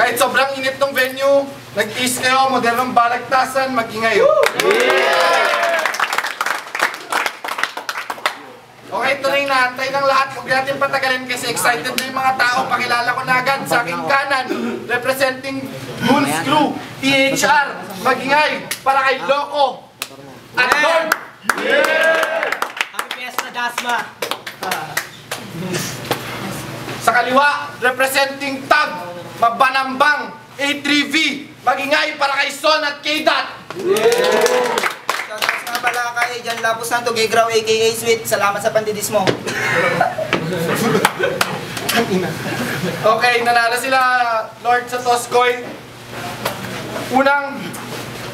Kahit sobrang init ng venue, nag-tease kayo, modernong balagtasan, mag-ingay. Okay, ito na yung naantay ng lahat. Huwag natin patagalin kasi excited na yung mga tao. Pakilala ko na agad sa aking kanan, representing Moon's Crew, THR, mag-ingay, para kay Loco at Lord. Happy Fiesta, Dasma. Sa kaliwa, representing Tag, Mabanambang, A3V, mag-ingay para kay Son at K-Dot. Shoutout nga pala kay Jan Lapo Santo Gegraw aka Sweet. Salamat sa pandidis mo. Okay, nanalo sila Lord sa Toscoy. Unang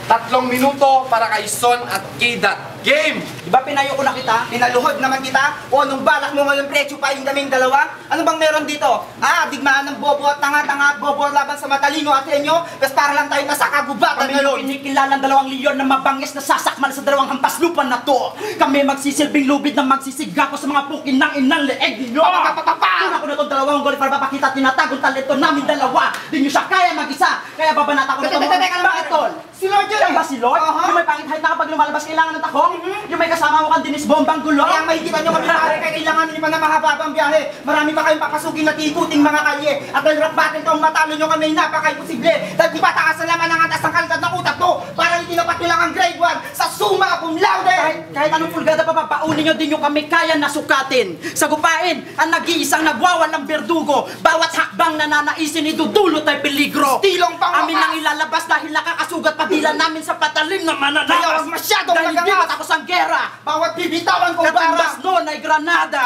3 minuto para kay Son at K-Dot. Game! Diba pinayo ko na kita? Pinaluhod naman kita? O nung balak mo ngayon presyo pa yung daming dalawa? Ano bang meron dito? Digmaan ng bobo at tanga-tanga at bobo laban sa matalino at henyo? Tapos para lang tayo nasa kagubatan ngayon. Kami kinikilalang 2 leon na mabangis na sasakmal sa 2 hampas lupa na to. Kami magsisilbing lubid na magsisiga ko sa mga pukin ng inang leeg ninyo. Tuna ko na itong 2 golit para papakita at tinatagong talento namin 2. Di nyo siya kaya mag-isa. Kaya babanata ko na itong bakit tol? Si Lord yun Yan ba si Lord? Yung may pangit height na kapag lumalabas kailangan ng takong? Yung may kasama mo kang Dennis Bombang gulo? Kaya makikita nyo kami pare, kaya kailangan nyo pa na mahaba-habang biyahe. Marami pa kayong papasukin na tikuting mga kalye. At dahil rock battle to, matalo nyo kami napaka-imposible. Dahil kung patakasan naman ang antas ng kalidad ng utak to, parang itinapat nyo lang ang grade 1 sa summa cum laude. Kahit anong pulgada pa papaunin nyo, di nyo kami kaya nasukatin. Sagupain, ang nag-iisang nagwawalang berdugo. Bawat hakbang na nanaisin idudulot ay peligro. Stilong pang Amin ang ilalabas dahil nakakasugat padila namin sa patalim na mananabas. Kaya huwag masyadong dahil hindi magangas. matapos ang gera. Bawat bibitawan kong Katumbas bara. noon ay granada.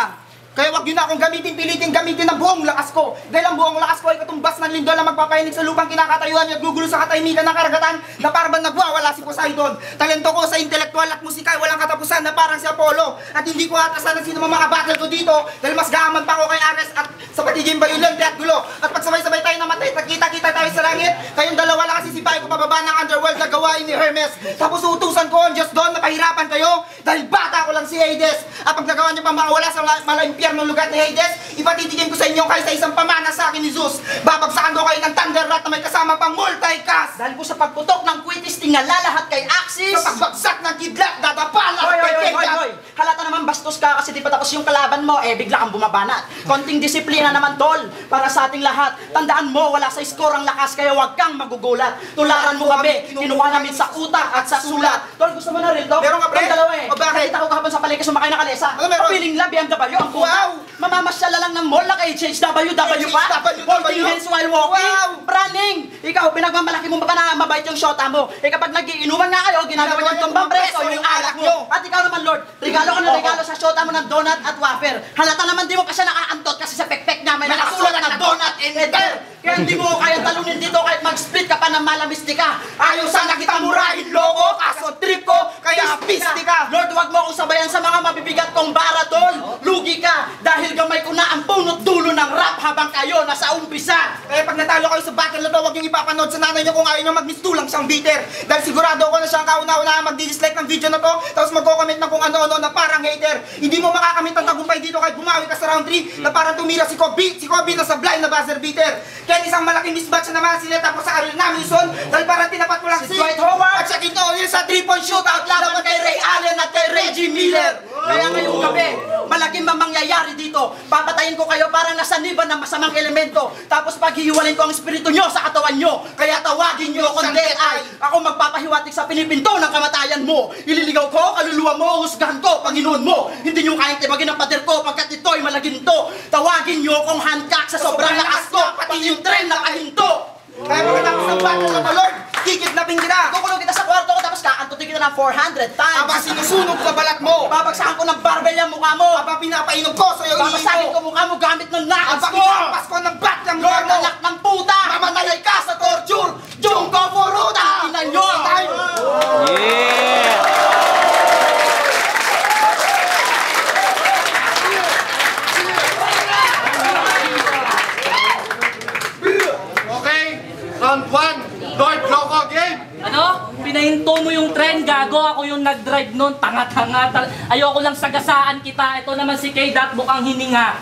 Kaya wag yun na akong piliting gamitin ng buong lakas ko. Dahil ang buong lakas ko ay katumbas ng lindol na magpapahinig sa lupang kinakatayuan at gugulo sa katahimikan ng karagatan na parang nagwawala si Poseidon. Talento ko sa intelektual at musika ay walang katapusan na parang si Apollo. At hindi ko atasan ng sino mga battle ko dito dahil mas gaman pa ako kay Ares at sa patiging bayulente at gulo. At pag sabay-sabay tayo namatay, nagkita-kita tayo sa langit. Kayong dalawa lang kasi sisipay ko pababa ng underworld na gawain ni Hermes. Tapos utusan ko ang Diyos doon na pahirapan kayo dahil bata ko lang si Hades. At pag nagawa niyo pa makawala sa mala-impyernong lugar ni Hades, ipatitigin ko sa inyo kayo sa isang pamana sa akin ni Zeus. Babagsakan ko kayo ng thunder rat na may kasama pang multicast. Dahil po sa pagputok ng kwitis, tingala lahat kay Axis. Sa pagbagsak ng kidlat, dadapala Hoy, kay hoy, hoy, Kenya. hoy, hoy. Halata naman bastos ka kasi di pa tapos yung kalaban mo, bigla kang bumabanat. Konting disiplina naman, tol, para sa ating lahat. Tandaan mo, wala sa score ang lakas, kaya huwag kang magugulat. Tularan mo kami, kinuha namin sa utak at sa sulat. Tol, gusto mo na rin, to? Meron ka, pre? Yung dalawa O, bakit? Nakita ko kahapon sa palengke sumakay na kalesa. Ano meron? Piling lab, BMW, ang puta. Wow! Mamamasyala lang ng mall na kay HHW pa. HHW. Holding hands while walking. Wow! Running. Ikaw, pinagmamalaki mo pa na mabait yung shota mo. Kapag nagiinuman nga kayo, ginagawa niyang tumbang preso yung alak nyo. At ikaw naman, Lord, regalo ka na regalo sa shota mo ng donut at wafer. Halata naman di mo pa siya nakaantot kasi sa pekpek niya may nakasulat na donut and enter. Kaya hindi mo kaya talunin dito kahit mag-split ka pa ng malamistika. Ayaw sana kita murahin, loko, kaso trip ko, kaya pisti ka. Lord, wag mo akong sabayan sa mga mabibigat kong baratol. Lugi ka dahil gamay ko na ang punot dulo ng rap habang kayo nasa umpisa. Kaya pag natalo kayo sa battle na to, huwag yung ipapanood sa nanay niyo kung ayaw niyo mag-mistulang siyang bitter. Dahil sigurado ako na siyang kauna-una mag-dislike ng video na to, tapos magko-comment na kung ano-ano na parang hater. Hindi mo makakamit ang tagumpay dito kahit bumawi ka sa round 3 na parang tumira si Kobe. Si Kobe na sa blind na buzzer beater. Kaya isang malaking mismatch na naman sila tapos sa career namin son, dahil parang tinapat mo lang si Dwight Howard at siya O'Neal sa 3-point shootout laban kay Ray Allen at kay Reggie Miller. Kaya ngayong gabi, malaking mamangyayari dito. Papatayin ko kayo parang nasa niban ng masamang elemento. Tapos paghihiwalin ko ang espiritu nyo sa katawan nyo. Kaya tawagin nyo akong Dead Eye. Ako magpapahiwatig sa pinipinto ng kamatayan mo. Ililigaw ko, kaluluwa mo, husgahan ko, Panginoon mo. Hindi nyo kayang tibagin ang pader ko pagkat ito'y malaginto. Tawagin nyo akong hancock sa sobrang lakas ko, pati yung tren na kahinto. Kaya pagkatapos ng battle na to, Lord, kikidnapin kita. Kukulong kita sa kwarto ko tapos kakantutin kita ng 400 times. Aba, sinusunog sa balat mo. Babagsakan ko ng barbell yung mukha mo. Aba, pinapainom ko sa'yo Babasagin ko mukha mo gamit ng lakas Aba, ko. kinampas ko ng bat ng lugar Lord, mo. anak ng puta. Mamatay ka sa torture. Jungko Furuta. Ina nyo. Okay, round 1, Lord Loco game. Ano? Pinahinto mo yung trend, gago. Ako yung nag-drive nun. Tanga-tanga. Ayoko lang sagasaan kita. Ito naman si K-Dot, mukhang hininga.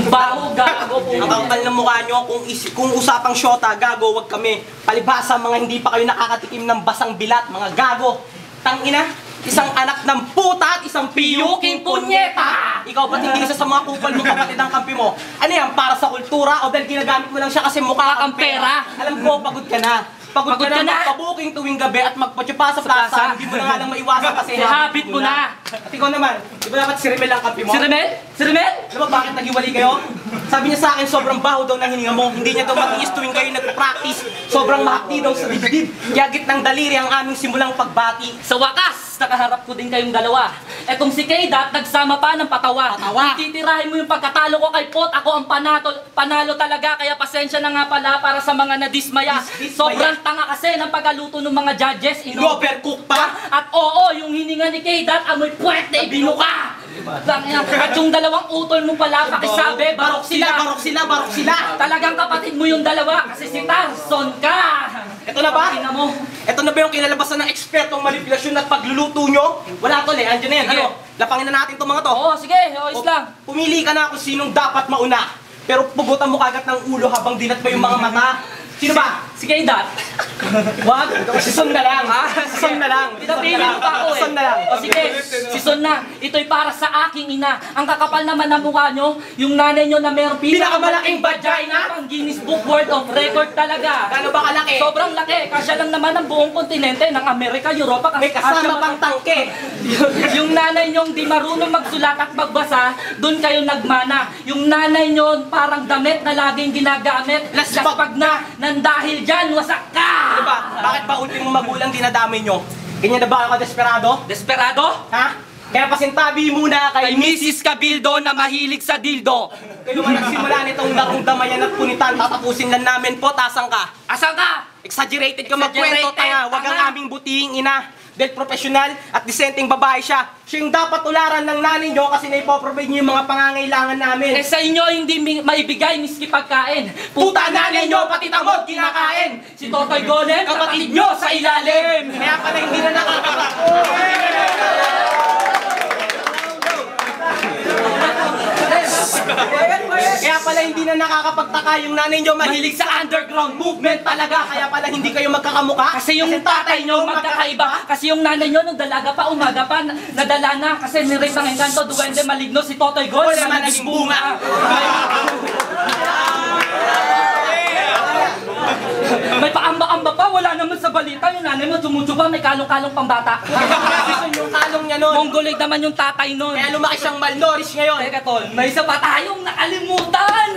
Baho, gago po. Ang kapal ng mukha nyo, kung usapang syota, gago, wag kami. Palibhasa, mga hindi pa kayo nakakatikim ng basang bilat, mga gago. Tangina, isang anak ng puta at isang piyuking punyeta! Ikaw ba't hindi isa sa mga kupal mo kapatid ang kampi mo? Ano yan, para sa kultura o dahil ginagamit mo lang siya kasi mukha kang pera? Alam ko, pagod ka na. Pagod ka na magpabuking tuwing gabi at magpatsupa sa plaza, hindi mo na nga lang maiwasan kasi habit mo na. At ikaw naman, di ba dapat si Remel ang kampi mo? Si Remel? Si Remel? Alam mo bakit naghiwalay kayo? Sabi niya sa akin, sobrang baho daw ng hininga mo. Hindi niya daw matiis tuwing kayo nagpa-practice. Sobrang mahakti daw sa dibdib. Kaya gitnang daliri ang aming simulang pagbati. Sa wakas, nakaharap ko din kayong dalawa. Etong si Kaydat, nagsama pa ng patawa. Titirahin mo yung pagkatalo ko kay Pot, ako ang panalo talaga, kaya pasensya na nga pala para sa mga nadismaya. Sobrang tanga kasi ng pagkaluto ng mga judges. Overcook pa? At oo, yung hininga ni Kaydat, amoy puwet na ibinuka. At yung dalawang utol mo pala, pakisabi, barok sila. Barok sila. Talagang kapatid mo yung dalawa, kasi si Tarzon ka. Ito na ba? Tingnan mo. Ito na ba yung kinalabasan ng ekspertong manipulasyon at pagluluto nyo? Wala tol eh, andyan na yan. Sige. Ano? Lapangin na natin itong mga to. Oo, sige, ayos lang. Pumili ka na kung sinong dapat mauna. Pero pugutan mo kagat ng ulo habang dinat pa yung mga mata. Sino ba? Si Kaydat. Wag, si Son na lang. Si Son na lang. Pinapili mo pa ako eh. Son na lang. O sige, si Son na. Ito'y para sa aking ina. Ang kakapal naman ng mukha nyo, yung nanay nyo na mayroong Pinakamalaking vagina? Ang Guinness Book World of Record talaga. Gano'n ba kalaki? Sobrang laki. Kasya lang naman ang buong kontinente ng Amerika, Europa. May kasama pang tangke. Yung nanay nyong di marunong magsulat at magbasa, doon kayo nagmana. Yung nanay nyo parang damit na laging ginagamit. Laspag na, nang dahil dyan, wasak ka! Ano ba? Bakit ba ultimo magulang dinadami nyo? Ganyan na ba ako desperado? Desperado? Ha? Kaya pasintabi muna Kay kay Mrs. Cabildo na mahilig sa dildo. kayo man nagsimula nitong larong damayan at punitan, tatapusin lang namin po, tasang ka. Asan ka? Exaggerated ka Exaggerated, magkwento, tanga. Wag ang tanga. aming butihing ina. Dahil professional at disenteng babae siya. Siya yung dapat tularan ng nanay nyo kasi naipoprovide niyo yung mga pangangailangan namin. Eh sa inyo hindi maibigay miski pagkain. Puta nanay nyo, pati tamod, kinakain. Si Totoy Golem, kapatid nyo sa ilalim. Kaya pala hindi na Kaya pala hindi na nakakapagtaka yung nanay nyo mahilig sa underground movement talaga. Kaya pala hindi kayo magkakamuka. Kasi yung tatay nyo magkakaiba. Kasi yung nanay nyo nung dalaga pa, umaga pa, nadala na. Kasi nirate ng engkanto, duwende maligno si Totoy Golem. Wala naman naging bunga. May paamba-amba pa, wala naman sa balita. Yung nanay mo tumutuba, may kalong-kalong pambata. Gusto yung kalong niya nun. Mongoloid naman yung tatay nun. Kaya lumaki siyang malnourished ngayon. Teka tol, may isa pa tayong nakalimutan!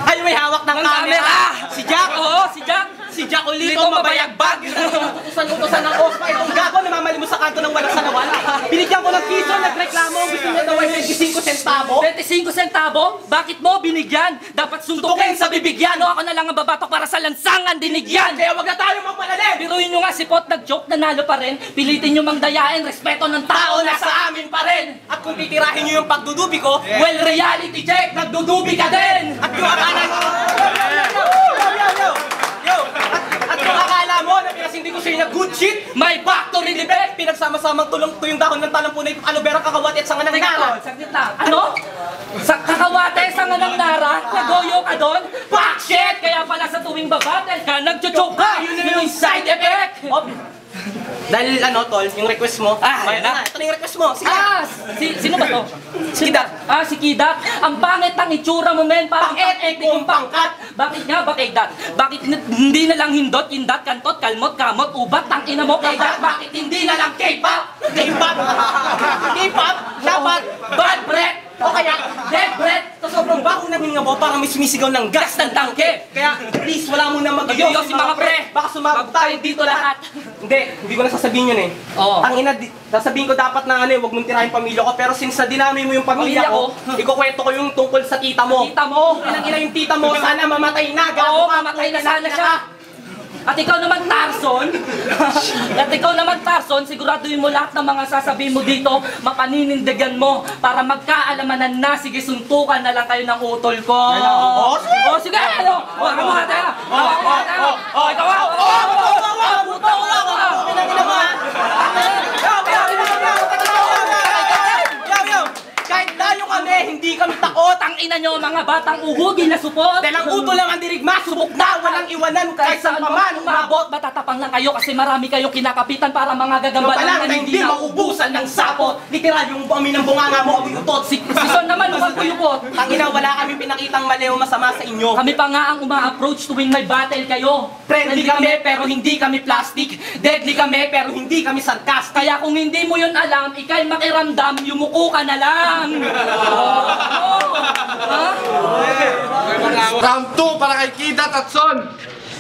Ay, may hawak ng Ng camera. camera! Si Jack. Oo, si Jack! Si Jack Olito, Lito mabayagbag. Utusan ng OSPA. Itong gago, namamali mo sa kanto ng walang sanawan. Binigyan ko ng piso, nagreklamo. Gusto niya daw ay 25 sentavo. 25 sentavo? Bakit mo binigyan? Dapat suntukin sa bibigyan. O ako na lang ang babatok para sa lansangan dinigyan. Kaya wag na tayo magpalalim. Biruin nyo nga si Pot, nag-joke, nanalo pa rin. Pilitin nyo mang dayain, respeto ng tao nasa amin pa rin. At kung titirahin niyo yung pagdudubi ko, Well, reality check, nagdudubi ka din. at yung akala At yung akala mo na pinasindi ko sa'yo na good shit, May factory defect. pinagsama-samang tuyong dahon ng talampunay, aloe vera, kakawati at sanga ng Teka nara. tol, saglit lang. Ano? Sa kakawate, sa nga ng nara, nagoyo ka doon? Fuck shit! Kaya pala sa tuwing babatel ka, nagchuchok ka! Yun na yung side effect! Dahil ano, tol, yung request mo. Ayan na. Ito na yung request mo. Sige. Sino ba to? Si Kidat. Si Kidat. Ang pangit ang itsura mo, men. Parang Pangit, yung pangkat. Bakit nga ba, Kidat? Bakit hindi na lang hindot, kindat, kantot, kalmot, kamot, ubat, tangina mo, Kidat? Bakit hindi na lang K-pop? K-pop. K-pop. Dapat. Bad breath! O kaya, Dead breath! sa sobrang baho ng hininga mo, parang may sumisigaw ng gas ng tangke. Kaya, please, wala mo na Mag-yoyo si mga pre. Baka sumabog tayo dito lahat. Hindi ko na sasabihin yun eh. Oo. Ang ina, sasabihin ko dapat na ano eh, huwag mong tirahin pamilya ko. Pero since na dinami mo yung pamilya ko, ikukwento ko yung tungkol sa tita mo. Tita mo! Ilang ina yung tita mo, sana mamatay na. Oo, mamatay na sana siya. At ikaw naman, Tarzon, siguraduhin mo lahat ng mga sasabihin mo dito, mapaninindigan mo para magkaalamanan na. Sige, suntukan na lang kayo ng utol ko. O, sige, ano? O, ako mga tayo. O, ikaw, Kahit layo kami, hindi kami takot. Tangina mga batang uhugi na supot. Dahil ang utol lang ang dirigma, subok na, walang iwanan kahit saan paman umabot. Matatapang lang kayo kasi marami kayong kinakapitan para mga gagambalan Pala na hindi mauubusan ng sapot. Literal yung amin ng bunganga mo, amoy utot. Si Son naman, huwag kuyupot. Tangina, wala kami pinakitang mali o masama sa inyo. Kami pa nga ang uma-approach tuwing may battle kayo. Friendly kami pero hindi kami plastic. Deadly kami pero hindi kami sarcastic. Kaya kung hindi mo yun alam, ikay makiramdam, yumuko ka na lang. Round 2 para kay Kidat at Son.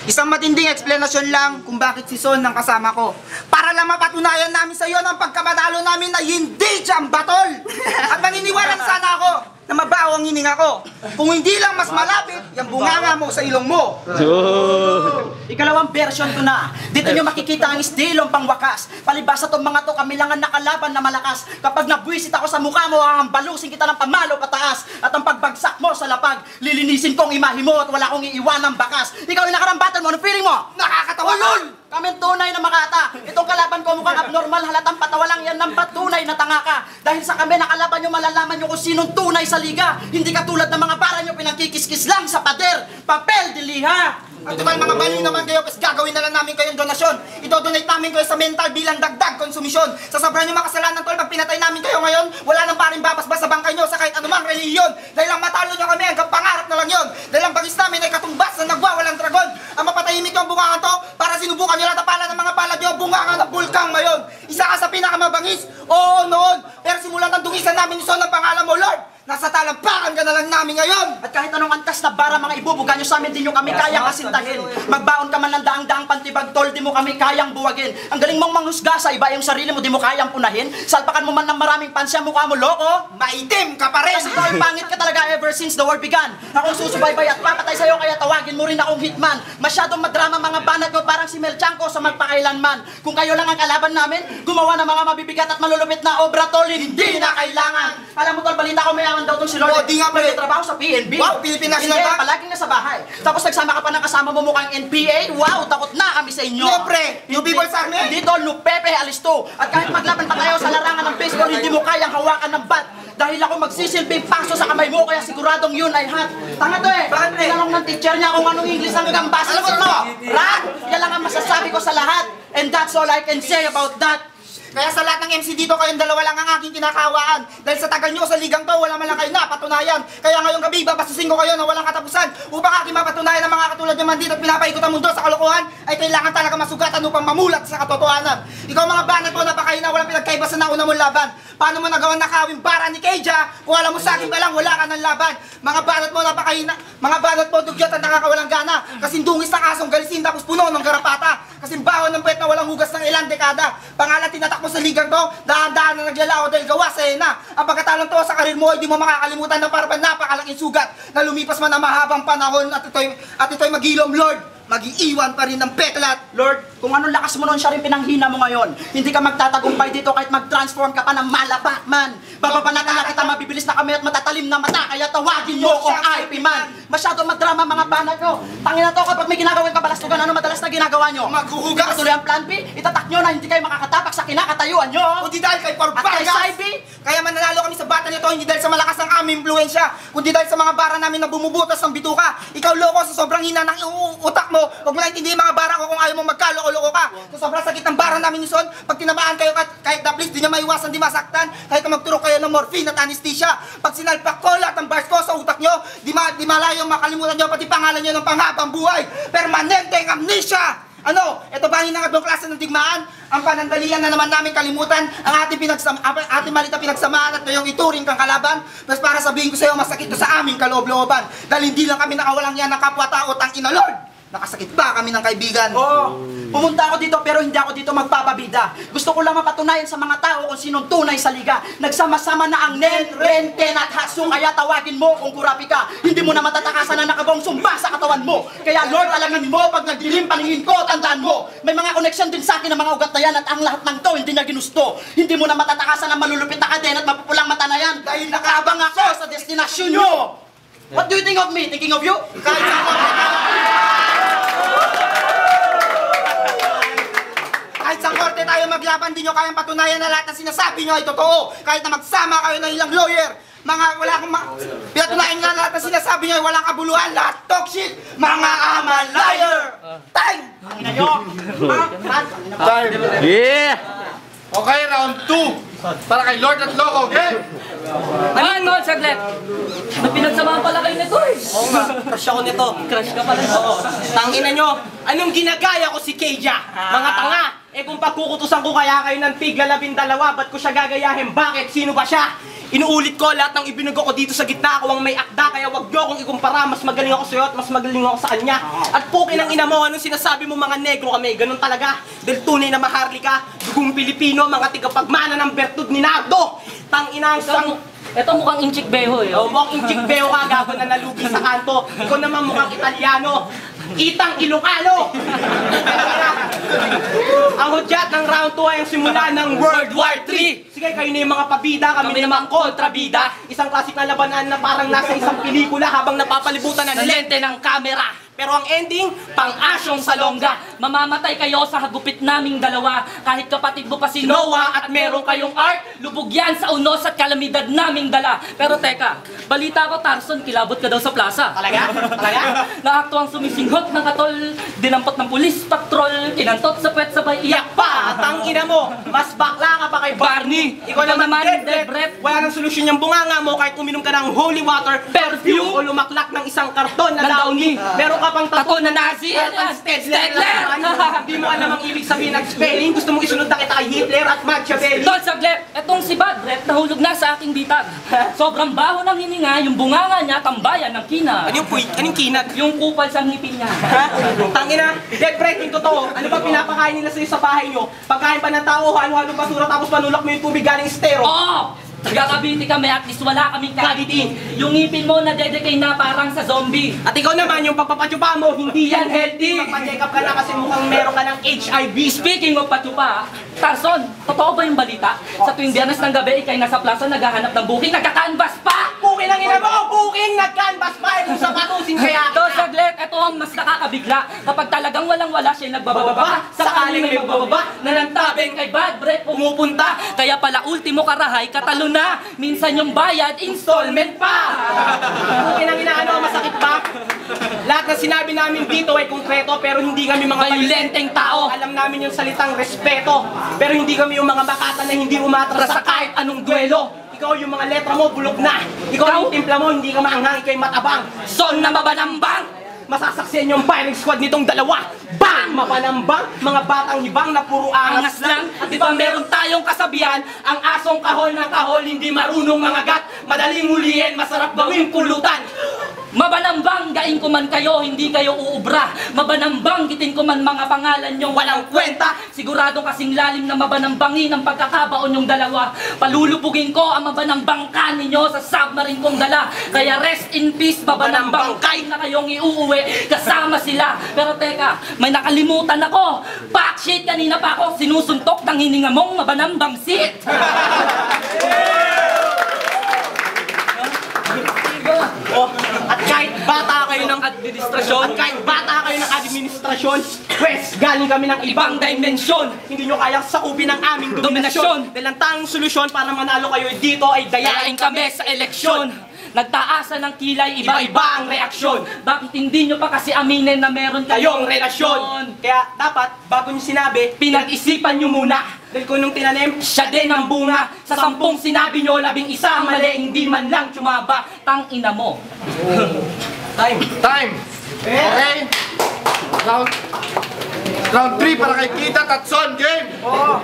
Isang matinding eksplanasyon lang kung bakit si Son ang kasama ko. Para lang mapatunayan namin sa iyo ng pagkamanalo namin na hindi jam battle. At maniniwala sana ako na mabaho ang hininga ko. Kung hindi lang mas malapit, yung bunganga mo sa ilong mo. Ikalawang version ko na. Dito nyo makikita ang istilong pangwakas. Palibasa tong mga to, kami lang ang nakalaban na malakas. Kapag nabwisit ako sa mukha mo, hahambalusin kita ng pamalo pataas. At ang pagbagsak mo sa lapag, lilinisin kong imahe mo at wala akong iiwanang bakas. Ikaw yung nakarambatan mo, anong feeling mo? Nakakatawa lol! Kami tunay na makata. Itong kalaban ko mukhang abnormal, halatang patawa lang yan ng patunay na tanga ka. Dahil sa kami nakalaban nyo, malalaman nyo kung sinong tunay sa liga. Hindi katulad ng mga para nyo pinagkikiskis lang sa pader. Papel de liha. At naman mga baliw naman kayo, kasi gagawin na lang namin kayong donasyon. Ito-donate namin kayo sa mental bilang dagdag konsumisyon. Sa sobrang nyo makasalanan tol, pag pinatay namin kayo ngayon, wala nang paring babasbas sa bangkay nyo sa kahit anumang relihiyon. Dahil lang matalo nyo kami, hanggang pangarap na lang yun. Dahil ang bagis namin ay katumbas na nagwawalang dragon. Ang mapatahimik yung bungangan to, para sinubukan nyo lahat ang pala ng mga palad nyo, bungangan ng bulkang mayon. Isa ka sa pinakamabangis, oo noon. Pero simulan ng dungisan namin ni Son ang pangalan mo, Lord. Nasa talampakan ka na lang namin ngayon! At kahit anong antas na bara mga ibubuga nyo sa amin, di nyo kami kayang kasintahin. Magbaon ka man ng daang-daang pantibag, tol, di mo kami kayang buwagin. Ang galing mong manghusga sa iba, yung sarili mo di mo kayang punahin. Salpakan mo man ng maraming pansya, mukha mo loko. Maitim ka pa rin! Kasi tol, pangit ka talaga ever since the war began. Akong susubaybay at papatay sa'yo, kaya tawagin mo rin akong hitman. Masyadong madrama mga banat ko, parang si Mel Chanco sa magpakailanman. Kung kayo lang ang kalaban namin, gumawa ng mga mabibigat at malulupit na obra, tol, hindi na kailangan. Alam mo tol, balita ko mayaman daw tong si Lord. Oh, di nga pala. Nagtatrabaho sa PNB. Wow, Philippine National Hindi, Bank. palaging nasa bahay. Tapos nagsama ka pa ng kasama mo mukhang NPA. Wow, takot na kami sa inyo. No, pre. New People's Army. Hindi tol, no Pepe, alisto. At kahit maglaban pa tayo sa larangan ng baseball, hindi mo kayang hawakan ng bat. Dahil ako magsisilbing paso sa kamay mo, kaya siguradong yun ay hot. Tanga to eh. Bakit, pre? Tinanong ng teacher niya kung anong English ang gambas. Alam mo, rat! Yan lang ang masasabi ko sa lahat. And that's all I can say about that. Kaya sa lahat ng MC dito, kayong dalawa lang ang aking kinakawaan. Dahil sa tagal nyo sa ligang to, wala man lang kayo napatunayan. Kaya ngayong gabi, babasusin ko kayo na walang katapusan. Upang aking mapatunayan ng mga katulad nyo man dito at pinapaikot ang mundo sa kalokohan, ay kailangan talaga masugatan upang mamulat sa katotohanan. Ikaw mga banat mo, napakain na walang pinagkaiba sa nauna mong laban. Paano mo nagawa nakawing bara ni Keija? Kung alam mo sa akin pa lang, wala ka ng laban. Mga banat mo, napakain na. Mga banat mo, dugyot at nakakawalang gana. Kasing dungis ng asong galisin tapos puno ng garapata. Kasing bahon ng puwet na walang hugas ng ilang dekada. Pangalan tinatak mo sa ligang to, dahan-dahan na naglalao dahil gawa sa na. Ang pagkatalong to sa karir mo, hindi mo makakalimutan na parang napakalaking sugat na lumipas man ang mahabang panahon at ito'y magilom, Lord. Mag-iiwan pa rin ng peklat. Lord, kung anong lakas mo noon, siya rin pinanghina mo ngayon. Hindi ka magtatagumpay dito kahit mag-transform ka pa ng malapak man. Bababanatan na kita, mabibilis na kami at matatalim na mata, kaya tawagin mo kung IP man. Masyado madrama mga banat nyo. Tangin na to, kapag may ginagawin kabalastugan, ano madalas na ginagawa nyo? Maghuhugas. Tuloy ang plan B, itatak nyo na hindi kayo makakatapak sa kinakatayuan nyo. Kundi dahil kay At kay Porbagas. Saibi, Kaya mananalo kami sa bata nito, hindi dahil sa malakas ng aming impluensya, kundi dahil sa mga bara namin na bumubutas ng bituka. Ikaw loko, sa sobrang hina ng utak mo, huwag mo na intindihin mga bara ko kung ayaw mong magkaloko-loko ka. Sa sobrang sakit ng bara namin ni Son, pag tinamaan kayo kahit na please, di niya maiwasan, di masaktan, kahit na magturo kayo ng morphine at anesthesia. Pag sinalpak ko lahat ng bars ko sa utak nyo, di malayong makalimutan nyo pati pangalan nyo ng panghabang buhay. Permanenteng amnesia! Ano? Ito ba ang hinangadong klase ng digmaan? Ang panandalian na naman namin kalimutan ang ating malit na pinagsamaan at ngayong ituring kang kalaban. Mas para sabihin ko sa iyo, masakit to sa aming kaloob-looban. Dahil hindi lang kami nakawalang yan ng kapwa-tao, tangina Lord! Nakasakit ba kami ng kaibigan? Oo. Pumunta ako dito pero hindi ako dito magpapabida. Gusto ko lang mapatunayan sa mga tao kung sinong tunay sa liga. Nagsama-sama na ang Nen, Ren, Ten at Hasu, kaya tawagin mo kung kurapi ka. Hindi mo na matatakasan na nakabong sumba sa katawan mo. Kaya Lord, alamin mo pag nagdilim paningin ko, tandaan mo. May mga connection din sa akin ng mga ugat na yan at ang lahat ng to hindi niya ginusto. Hindi mo na matatakasan ang malulupit na kadena at mapupulang mata na yan dahil nakabang ako sa destinasyon nyo. What do you think of me? Thinking of you? Kahit sa kahit sa korte tayo maglaban, di nyo kayang patunayan na lahat ng sinasabi nyo ay totoo. Kahit na magsama kayo ng ilang lawyer. Mga wala akong pinatunayan nga lahat na sinasabi niyo, walang kabuluhan, lahat talk shit, mga ama liar! Time! Time. Yeah! Okay, round 2. Para kay Lord at Loco, okay? Ano, saglit. Na pinagsamahan pala kayo nito eh. Oo nga, crush ako nito. Crush ka pala. Oo. Tangina nyo, anong ginagaya ko si Keija? Mga tanga! Eh kung pagkukutusan ko kaya kayo ng tigla 12, ba't ko siya gagayahin? Bakit? Sino ba siya? Inuulit ko lahat ng ibinugo ko dito sa gitna. Ako ang may akda, kaya wag nyo akong ikumpara. Mas magaling ako sa'yo at mas magaling ako sa kanya. At pukin ang ina mo, anong sinasabi mo mga negro kami? Ganun talaga. Dahil tunay na maharlika, dugong Pilipino, mga tigapagmana ng bertud ni Nardo. Tangina ang sang... Ito mukhang inchik beho eh. Oh, mukhang inchik beo ka, gago na nalugi sa kanto. Ikaw naman mukhang Italiano. Itang Ilocano! Ang hudyat ng round 2 ay ang simula ng World War III. Sige, kayo na yung mga pabida, kami naman kontrabida. Isang klasik na labanan na parang nasa isang pelikula habang napapalibutan ng lente ng kamera. Pero ang ending, pang-asyong salongga. Mamamatay kayo sa hagupit naming dalawa. Kahit kapatid mo pa si Noah at meron kayong art, lubog yan sa unos at kalamidad naming dala. Pero teka, balita ko Tarson, kilabot ka daw sa plaza. Talaga? Talaga? Naaktuang sumisinghot ng katol, dinampot ng pulis, patrol, kinantot sa puwet sabay iyak pa. At ang ina mo, mas bakla ka pa kay Barney. Ikaw naman, dead breath. Wala nang solusyon yung bunganga mo kahit uminom ka ng holy water, perfume, o lumaklak ng isang karton na downy. Meron ka pang tato na Nazi at Stedler. Hindi mo alam ang ibig sabihin ng spelling. Gusto mong isunod na kita kay Hitler at Machiavelli. Tol, saglit. Etong si Badret nahulog na sa aking bitag. Sobrang baho ng hininga, yung bunganga niya tambayan ng kinag. Anong kinag? Yung kupal sa ngipin niya. Tangina, dead breaking totoo. Ano ba pinapakain nila sa'yo sa bahay nyo? Pagkain pa ng tao, halo-halong basura tapos panulak mo yung tubig galing estero. Oo! Nagkakabiti kami at least wala kaming cavity. Yung ngipin mo nadedecay na parang sa zombie. At ikaw naman, yung pagpapatsupa mo, hindi yan healthy. Magpa-check up ka na kasi mukhang meron ka ng HIV. Speaking of patsupa, Tarson, totoo ba yung balita? Sa tuwing Biyernes ng gabi, ikay nasa plaza naghahanap ng booking, nagka-canvas pa! Booking ang ina mo! Booking! Nag-canvas pa! Kung sa patusin kaya Ito, saglit, ito ang mas nakakabigla. Kapag talagang walang-wala siya nagbababa, sakaling may bababa, nanantabing kay bad breath pumupunta. Kaya pala ultimo karahay, katalo na. Minsan yung bayad, installment pa. Booking ang ina, ano, masakit ba? Lahat na sinabi namin dito ay konkreto pero hindi kami mga Bayulenteng tao. Alam namin yung salitang respeto pero hindi kami yung mga makata na hindi umatras sa kahit anong duelo. Ikaw yung mga letra mo bulok na. Ikaw yung timpla mo hindi ka maanghang, ikaw'y matabang. Son na mabanambang. Masasaksiyan yung firing squad nitong dalawa. Bang! Mapanambang, mga batang hibang na puro angas lang. At di ba meron tayong kasabihan, ang asong kahol ng kahol hindi marunong mangagat. Madaling hulihin, masarap gawing pulutan. Mabanambang, gain ko man kayo, hindi kayo uubra. Mabanambang, gitin ko man mga pangalan nyong walang kwenta. Sigurado kasing lalim na mabanambangin ang pagkakabaon yung dalawa. Palulubugin ko ang mabanambangkan ninyo sa submarine kong dala. Kaya rest in peace, mabanambang. Kahit na kayong iuuwi, kasama sila. Pero teka, may nakalimutan ako. Backshit, kanina pa ako sinusuntok ng hininga mong mabanambang sit. Oh, at kahit bata kayo ng administrasyon, pwes, galing kami ng ibang dimensyon. Hindi nyo kayang sakupin ang aming dominasyon. Dahil ang tanging solusyon para manalo kayo dito ay dayain kami sa eleksyon. Nagtaasa ng kilay, iba-iba ang reaksyon. Bakit hindi nyo pa kasi aminin na meron Kayong relasyon. Kaya dapat, bago nyo sinabi, pinag-isipan nyo muna. Dahil kung nung tinanim, siya din ang bunga. Sa 10 sinabi nyo, 11 ang mali, hindi man lang tsumaba. Tang ina mo. Time! Okay? Round 3 para kay Kita Tatson, game! Oo.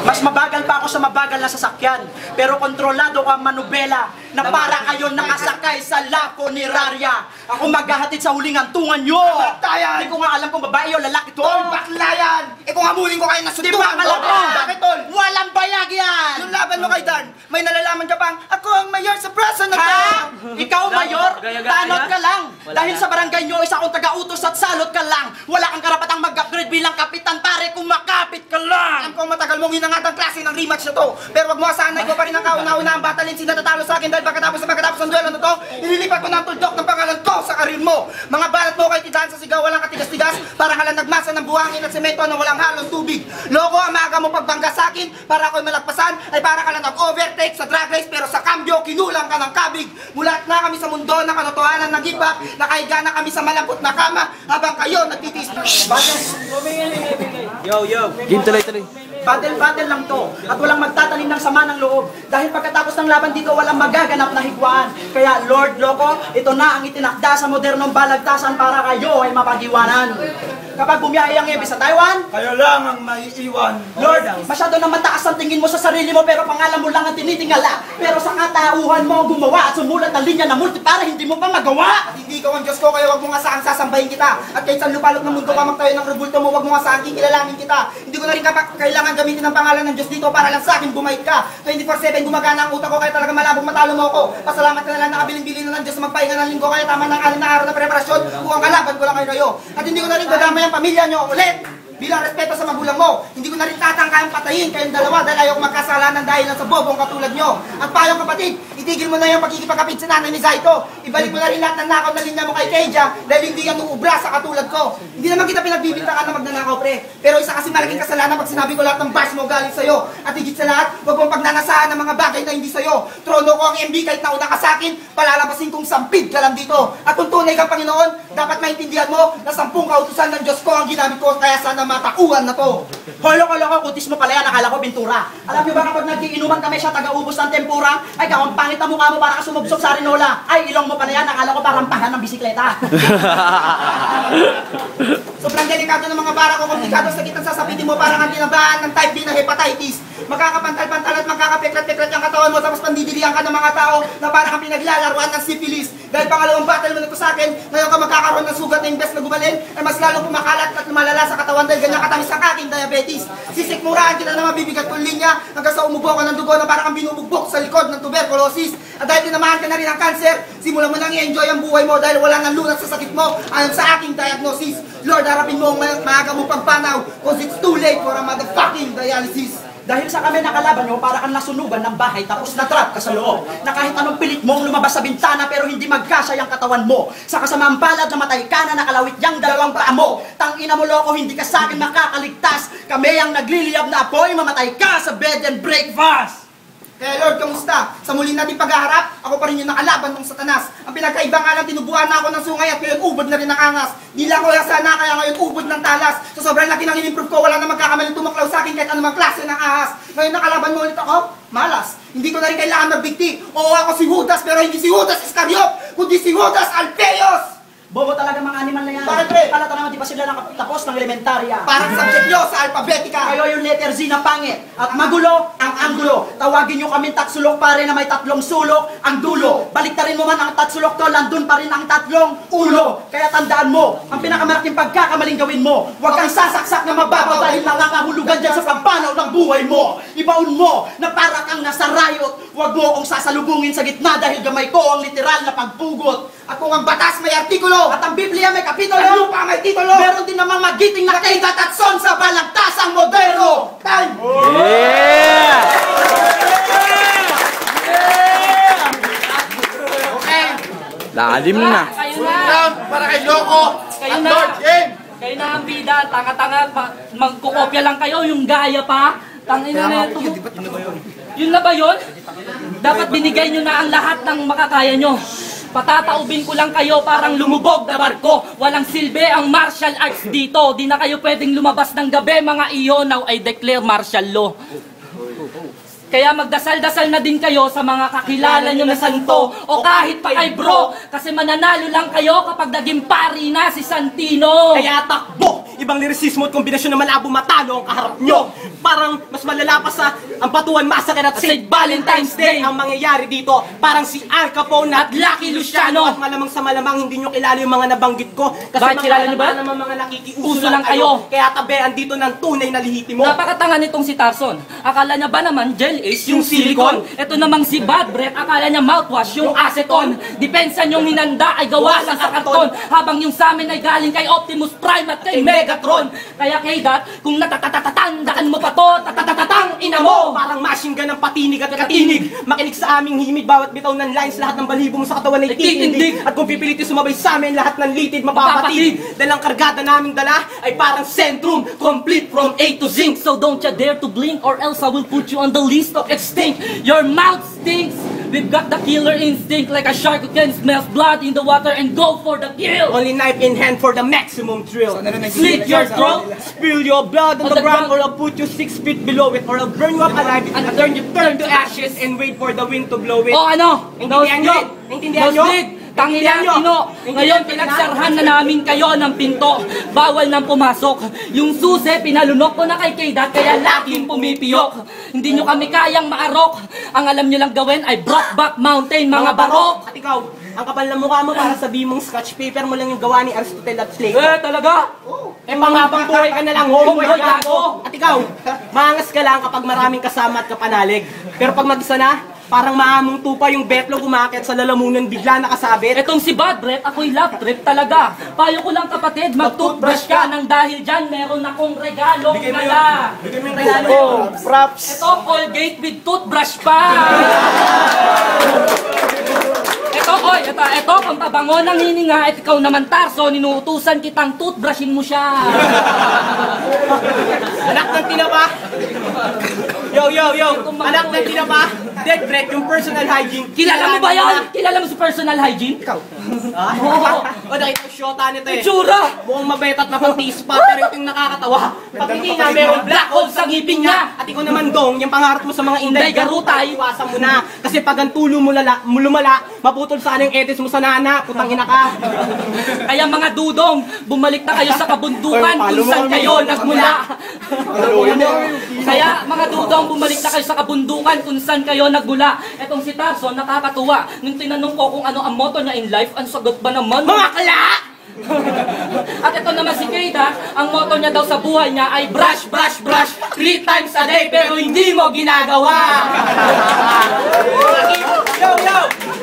Mas mabagal pa ako sa mabagal na sasakyan. Pero kontrolado ang manubela na para kayo nakasakay sa lako ni Rarya. Ako maghahatid sa huling hantungan nyo. Tayan! Hindi ko nga alam kung babae o lalaki to. Tol, bakla yan! Eh kung hamulin ko kayo ng Di ba suntukan alam mo? Bakit, Tol? Walang bayag yan! Yung laban mo kay Dan, may nalalaman ka bang ako ang mayor sa prasa na to! Ha? Ikaw, Mayor? Gaya-gaya. Tanot ka lang. Dahil sa barangay nyo, isa akong taga-utos at salot ka lang. Wala kang karapatang mag-upgrade bilang kapitan pare kung Lumapit ka lang! Alam ko matagal mong hinangatang klase ng rematch na to. Pero wag mo asahan na ikaw pa rin ang kauna-una ang batalin sinatatalo sa akin dahil pagkatapos ng duelo na to, ililipat ko na ang tuldok ng pangalan ko sa karir mo. Mga balat mo kay titahan sa sigaw, walang katigas-tigas, para ka lang nagmasa ng buhangin at semento na walang halong tubig. Loko ang maaga mo pagbangga sa akin, para ako'y malagpasan, ay para ka lang nag-overtake sa drag race, pero sa kambyo, kinulang ka ng kabig. Mulat na kami sa mundo ng katotohanan ng hip-hop, nakahiga na kami sa malambot na kama, habang kayo nagtitiis. Yo. Game tuloy. Battle lang to at walang magtatanim ng sama ng loob dahil pagkatapos ng laban dito walang magaganap na higwaan. Kaya Lord Loco, ito na ang itinakda sa modernong balagtasan para kayo ay mapag-iwanan. Kapag bumiyahe ang Ebe sa Taiwan, Kayo lang ang maiiwan. Lord, masyado na mataas ang tingin mo sa sarili mo pero pangalan mo lang ang tinitingala. Pero sa katauhan mo gumawa at sumulat ng linya na multi para hindi mo pa magawa. At hindi ikaw ang Diyos ko, kaya wag mo nga saan sasambahin kita. At kahit saan lupalot ng mundo ka magtayo ng rebulto mo, wag mo nga saan kikilalanin kita. Hindi ko na rin kailangan gamitin ang pangalan ng Diyos dito para lang sa akin bumait ka. 24/7 gumagana ang utak ko, kaya talaga malabong matalo mo ako. Pasalamat ka na lang nakabiling-bilin na ng Diyos sa magpahinga ng linggo, kaya tama ng 6 na araw na preparasyon kung ang kalaban ko lang kayo. At hindi ko na rin dadamay ang pamilya nyo ulit. Bilang respeto sa magulang mo, hindi ko na rin tatangkayang patayin kayong dalawa dahil ayaw magkasalanan dahil lang sa bobong katulad nyo. At payong kapatid, itigil mo na yung pagkikipagkapit sa nanay ni Zaito. Ibalik mo na rin lahat ng nakaw na linya mo kay Keija dahil hindi yan uubra sa katulad ko. Hindi naman kita pinagbibintangan na magnanakaw, pre. Pero isa kasi malaking kasalanan pag sinabi ko lahat ng bars mo galing sa'yo. At higit sa lahat, huwag mong pagnanasaan ng mga bagay na hindi sa'yo. Trono ko ang MB kahit nauna ka sa akin, palalabasin kong sampid ka lang dito. At kung tunay kang Panginoon, dapat maintindihan mo na 10 kautusan ng Diyos ko ang ginamit ko, kaya sana matakuhan na to. Holo-holo, kutis mo pala yan, akala ko bintura. Alam niyo ba kapag nagkiinuman kami siya taga-ubos ng tempura, ay ang pangit na mukha mo para ka sumubsob sa Arinola. Ay, ilong mo pala yan, akala ko parang pahan ng bisikleta. Sobrang delikado ng mga bara ko, komplikado sa kitang sasabitin mo parang ang tinabahan ng type B na hepatitis. Magkakapantal-pantal at magkakapeklat-peklat ang katawan mo, tapos pandidilihan ka ng mga tao na parang kang pinaglalaruan ng syphilis. Dahil pangalawang battle mo na sa akin, ngayon ka magkakaroon ng sugat na imbes na gumaling, ay mas lalong pumakalat at lumalala sa katawan dahil ganyan katamis ang aking diabetes. Sisikmuraan kita na mabibigat kong linya hanggang sa umubo ka ng dugo na parang kang binubugbog sa likod ng tuberculosis. At dahil tinamahan ka na rin ng cancer, simulan mo nang i-enjoy ang buhay mo dahil wala nang lunas sa sakit mo ayon sa aking diagnosis. Lord, harapin mo ang maaga mong pagpanaw cause it's too late for a motherfucking dialysis. Dahil sa kami nakalaban nyo, para kang nasunugan ng bahay tapos na-trap ka sa loob. Na kahit anong pilit mong lumabas sa bintana pero hindi magkasya yung katawan mo. Sa kasamaang palad na matay ka na nakalawit yang dalawang paa mo. Tangina mo loko, hindi ka sa akin makakaligtas. Kami ang nagliliyab na apoy, mamatay ka sa bed and breakfast. Kaya Lord, kamusta? Sa muli nating paghaharap, ako pa rin yung nakalaban ng Satanas. Ang pinagkaiba nga lang, tinubuan na ako ng sungay at ngayon ubod na rin ang angas. Di lang ko sana, kaya ngayon ubod ng talas. Sa sobrang laki ng in-improve ko, wala na magkakamaling tumaklaw sa akin kahit anumang klase ng ahas. Ngayon nakalaban mo ulit ako? Malas. Hindi ko na rin kailangan magbigti. Oo, ako si Judas, pero hindi si Judas Iscariot, kundi si Judas Alpheus! Bobo talaga mga animal na yan. Bakit, pre? Halata naman di ba sila nakatapos ng elementarya? Parang subject nyo sa alpabetika. Kayo yung letter Z na pangit. At magulo ang anggulo. Tawagin nyo kaming tatsulok pare na may tatlong sulok ang dulo. Baliktarin mo man ang tatsulok to, landun pa rin ang tatlong ulo. Kaya tandaan mo, ang pinakamalaking pagkakamaling gawin mo, huwag kang sasaksak na mababaw dahil nangangahulugan dyan sa pagpanaw ng buhay mo. Ibaon mo na para kang nasa riot. Huwag mo akong sasalubungin sa gitna dahil gamay ko ang literal na pagpugot. At kung ang batas may artikulo, At ang Biblia may kapitulo, ang lupa may titulo, meron din namang magiting na kaidat at son sa balagtasang moderno. time! Yeah! Okay. Lalim na. Kayo na. Round para kay Loco Kayo at na. Lord Game. Kayo na ang bida, tanga-tanga, magkukopya lang kayo, yung gaya pa. Tangina na ito. Yun na ba yun? Dapat binigay nyo na ang lahat ng makakaya nyo. Patataubin ko lang kayo parang lumubog na barko. Walang silbi ang martial arts dito. Di na kayo pwedeng lumabas ng gabi mga iyo. Now I declare martial law. Kaya magdasal-dasal na din kayo sa mga kakilala nyo na santo o kahit pa kay bro. Kasi mananalo lang kayo kapag naging pari na si Santino. Kaya takbo! Ibang lirisismo at kombinasyon na malabo matalo ang kaharap nyo. Parang mas malala pa sa ang Batuan Massacre at St. Valentine's Day ang mangyayari dito. Parang si Al Capone at Lucky Luciano. At malamang sa malamang hindi nyo kilala yung mga nabanggit ko. Kasi Bakit kilala nyo ba? naman mga nakikiuso Uso lang kayo. Kaya tabean dito ng tunay na lihitimo. Napakatanga nitong si Tarson. Akala niya ba naman gel is yung silicone? Ito namang si Bad Breath, akala niya mouthwash yung acetone. Depensa niyong hinanda ay gawa lang sa karton. Habang yung sa amin ay galing kay Optimus Prime at kay Mega Megatron. Kaya K-Dot, kung natatatatandaan mo pa to, tatatatatang ina mo! Parang machine gun ng patinig at katinig. Makinig sa aming himig, bawat bitaw ng lines, lahat ng balibo mo sa katawan ay titindig. At kung pipilitin sumabay sa amin, lahat ng litid mapapatig. Dahil ang kargada naming dala ay parang sentrum, complete from A to Z. So don't you dare to blink or else I will put you on the list of extinct. Your mouth stinks. We've got the killer instinct like a shark who can smell blood in the water and go for the kill. Only knife in hand for the maximum thrill. Slit your throat. Spill your blood on the ground, or I'll put you 6 feet below it, or I'll burn you up alive and turn to ashes and wait for the wind to blow it. O ano? Naintindihan nyo? Naintindihan nyo? Tangina, Ino, ngayon pinagsarhan na namin kayo ng pinto. Bawal nang pumasok. Yung susi, pinalunok ko na kay K-Dot, kaya laging pumipiyok. Hindi nyo kami kayang maarok. Ang alam nyo lang gawin ay Brokeback Mountain, mga barok. At ikaw, ang kapal na mukha mo para sabihin mong scratch paper mo lang yung gawa ni Aristotle at Plato. Talaga? Panghabang buhay ka na lang, homeboy gago. At ikaw, maangas ka lang kapag maraming kasama at kapanalig. Pero pag mag-isa na, parang maamong tupa yung betlog umakyat sa lalamunan bigla nakasabit. Etong si Bad Breath, ako'y love trip talaga. Payo ko lang kapatid, mag-toothbrush ka nang dahil dyan meron akong regalong gala. Bigyan mo yung regalo. Props. Ito, Colgate with toothbrush pa. Ito, kung tabango ng hininga at ikaw naman Tarso, ninuutusan kitang toothbrushin mo siya. Anak ng tinapa. Yo. Anak ng tinapa. Dead breath, yung personal hygiene. Kilala mo ba yan? Kilala mo si personal hygiene? Ikaw. O, nakita yung shota nito eh. Tsura! Mukhang mabait at mapantis pa, pero ito yung nakakatawa. Pagkiti na meron black hole sa ngipin niya. At ikaw naman dong, yung pangarap mo sa mga inday garutay, iwasan mo na. Kasi pag ang tulo mo lumala, maputol sana yung etis mo sa nana, putang ina ka. Kaya mga dudong, bumalik na kayo sa kabundukan kung saan kayo nagmula. Kaya mga dudong, bumalik na kayo sa kabundukan kung saan kayo nagmula. Etong si Tarso, nakakatuwa. Nung tinanong ko kung ano ang motto niya in life, ang sagot ba naman? Mga kala! At ito naman si Keita, ang motto niya daw sa buhay niya ay brush, brush, brush 3 times a day pero hindi mo ginagawa. Yo!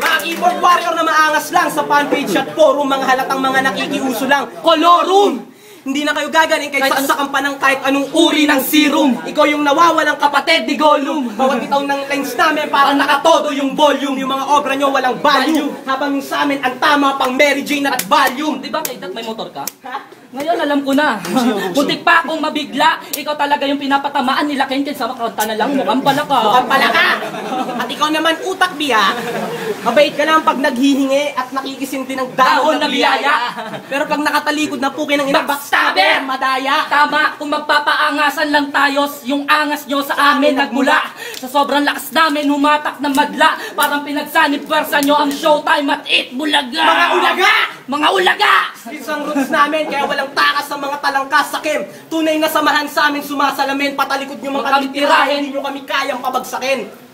Mga keyboard warrior na maangas lang sa fanpage at forum, mga halatang mga nakikiuso lang. Kolorum! Hindi na kayo gagaling kahit saksakan pa ng kahit anong uri ng serum. Ikaw yung nawawalang kapatid ni Gollum. Bawat bitaw ng lines namin parang nakatodo yung volume. Yung mga obra nyo walang value. Habang yung sa amin ang tama pang Mary Jane at volume. Di ba Keita, may motor ka? Ngayon alam ko na. Butik pa akong mabigla. Ikaw talaga yung pinapatamaan nila Kenken sa makanta na lang. Mukhang pala ka. Mukhang pala ka! At ikaw naman utak biya. Mabait ka lang pag naghihingi at nakikisinti ng dahon na biyaya. Pero pag nakatalikod na pukin ng inang backstabber, madaya. Tama, kung magpapaangasan lang tayo, yung angas nyo sa amin nagmula. Sa sobrang lakas namin, humatak na madla. Parang pinagsanib pwersa nyo ang showtime at it bulaga. Mga ulaga! Mga ulaga! Isang roots namin, kaya walang takas sa mga talangkas sa kem. Tunay na samahan sa amin sumasalamin. Patalikod nyo mga kami tirahin, hindi nyo kami kayang pabagsakin.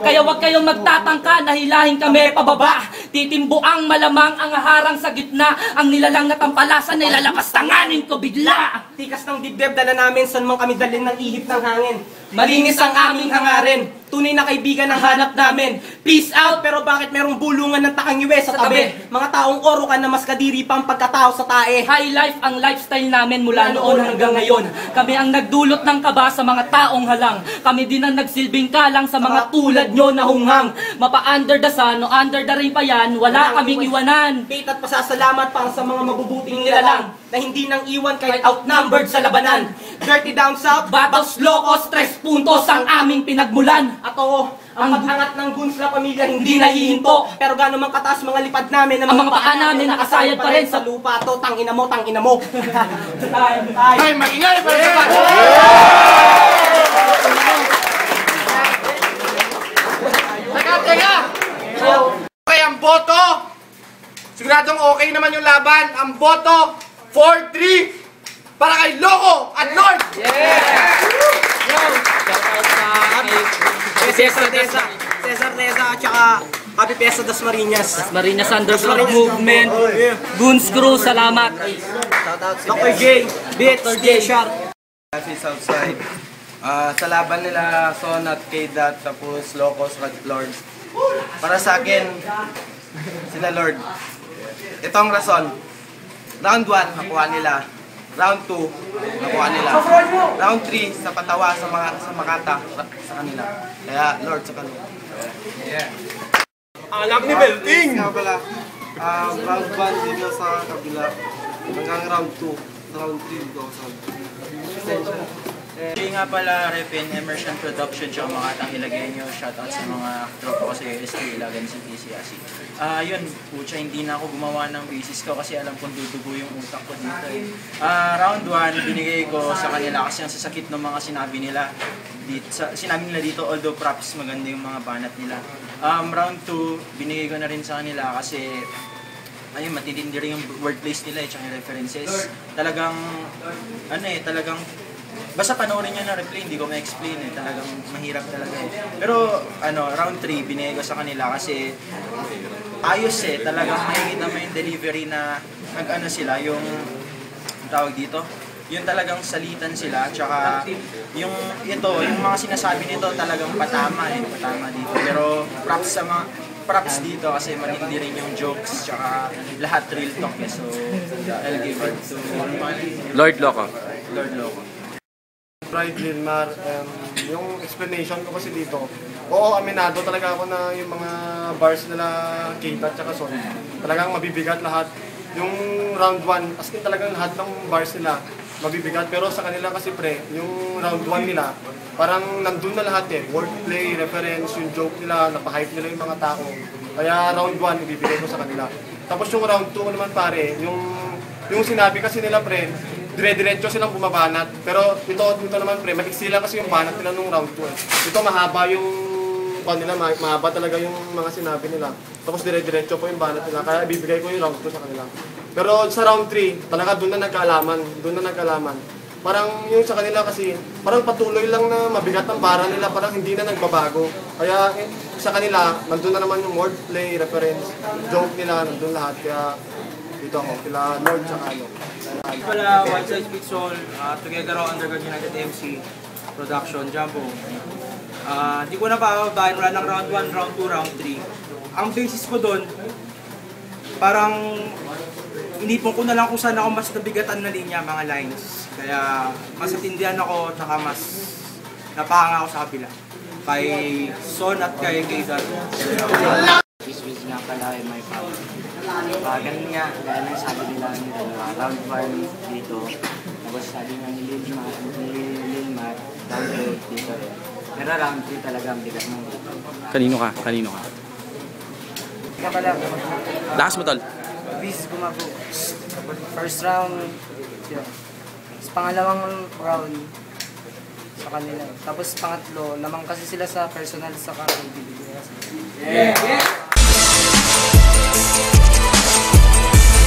Kaya wag kayong magtatangka na hilahin kami pababa. Titimbuang malamang ang harang sa gitna. Ang nilalang na tampalasan na ilalapastanganin ko bigla. Tikas ng dibdib, dala namin saan mang kami dalhin ng ihip ng hangin. Malinis ang aming hangarin. Tunay na kaibigan ang hanap namin. Peace out, pero bakit merong bulungan ng takangiwe sa tabi? Mga taong orokan na mas kadiri pa ang pagkatao sa tae. High life ang lifestyle namin mula noon hanggang ngayon. Kami ang nagdulot ng kaba sa mga taong halang. Kami din ang nagsilbing kalang sa mga tulad nyo na hunghang. Mapa-under the sun o under the rain pa yan, wala kaming iwanan. Faith at pasasalamat para sa mga mabubuting nilalang na hindi nang iwan kahit outnumbered sa labanan. Dirty down south, Batos, Locos, 3 puntos ang aming pinagmulan. at oo, ang pag-angat ng Gunsla pamilya hindi nahihinto. Pero gano'n man kataas mga lipad namin, Ang mga paa namin nakasayad pa rin sa lupa to. Tangina mo, tangina mo. Ay, magingay para sa bago! Teka! Okay, ang boto! Siguradong okay naman yung laban. Ang boto, 4-3 para kay Loco at Lord! Cesar Tesa at saka Happy Fiesta Das Marinas. Marinas Underground Movement, Goons Crew, salamat. Dr. J, Beats, J Sharp. Kasi Southside. Sa laban nila, Son at K-Dot, tapos Locos at Lord. Para sa akin, sila Lord. ito ang rason. Round 1, nakuha nila. Round 2, nakuha nila. Round 3, sa patawa, sa makata, sa kanila. Kaya, Lord, sa kanila. Anak ni Belting! Nga pala, round 1 dito sa kabila. Hanggang round 2, round 3 dito sa Jay nga pala, Repin, Emerson Production, tsaka mga atang ilagay nyo. Shoutout sa mga tropa ko sa UST, Ilagan sa PCAC. Yun, pucha, hindi na ako gumawa ng basis ko kasi alam kong dudugo yung utak ko dito eh. Round 1, binigay ko sa kanila kasi ang sasakit ng mga sinabi nila. Sinabi nila dito, although props, maganda yung mga banat nila. Round 2, binigay ko na rin sa kanila kasi ayun, matitindi rin yung wordplays nila eh, tsaka yung references. Talagang, talagang basta panoorin nyo na replay, hindi ko ma-explain eh. Talagang mahirap talaga eh. Pero round 3, binigay ko sa kanila kasi ayos eh. Talagang makikita mo yung delivery na sila, yung tawag dito. Yung talagang salitan sila, tsaka yung mga sinasabi nito talagang patama eh. Patama dito. Pero props dito kasi matindi rin yung jokes, tsaka lahat real talk eh. So, I'll give it to Lord Loco. Lord Loco. Pride Lilmar, yung explanation ko kasi dito, oo, aminado talaga ako na yung mga bars nila Keita at saka Son, talagang mabibigat lahat. Yung round 1, as in talagang lahat ng bars nila mabibigat, pero sa kanila kasi pre, yung round 1 nila, parang nandun na lahat eh, wordplay, reference, yung joke nila, napahype nila yung mga tao. Kaya round 1, ibibigay ko sa kanila. Tapos yung round 2 naman pare, yung sinabi kasi nila pre, dire-diretso silang bumabanat. Pero ito naman pre, matiksi lang kasi yung banat nila nung round 2 eh. Ito mahaba yung nila, mahaba talaga yung mga sinabi nila. Tapos dire-diretso po yung banat nila, kaya ibibigay ko yung round 2 sa kanila. Pero sa round 3, talaga doon na nagkaalaman. Parang yung sa kanila kasi, parang patuloy lang na mabigat ang bara nila, parang hindi na nagbabago. Kaya sa kanila, nandun na naman yung wordplay, reference, joke nila, nandun lahat. Kaya dito ako, kila Lord sa ano. Pala, One Size Fits All, together ako Underground United MC, Production, Jumbo. Di ko na pababahin, wala ng round 1, round 2, round 3. Ang basis ko doon, parang inipon ko na lang kung saan ako mas nabigatan na linya, mga lines. Kaya mas natindihan ako, tsaka mas napahanga ako sa kabila. Kay Son at kay Keita. Iswis nga pala ay may power. Ganun nga, gaya ng sabi nila round 1 dito. Tapos sabi nga ni Lilmar, round 2 dito rin. Pero round 3 talaga ang bigat ng dito. Kanino ka? Nga pala, Lakas mo, tol. bis gumabo. First round, yun. Tapos pangalawang round sa kanila. Tapos pangatlo, lamang kasi sila sa personal sa karaibig. Yeah!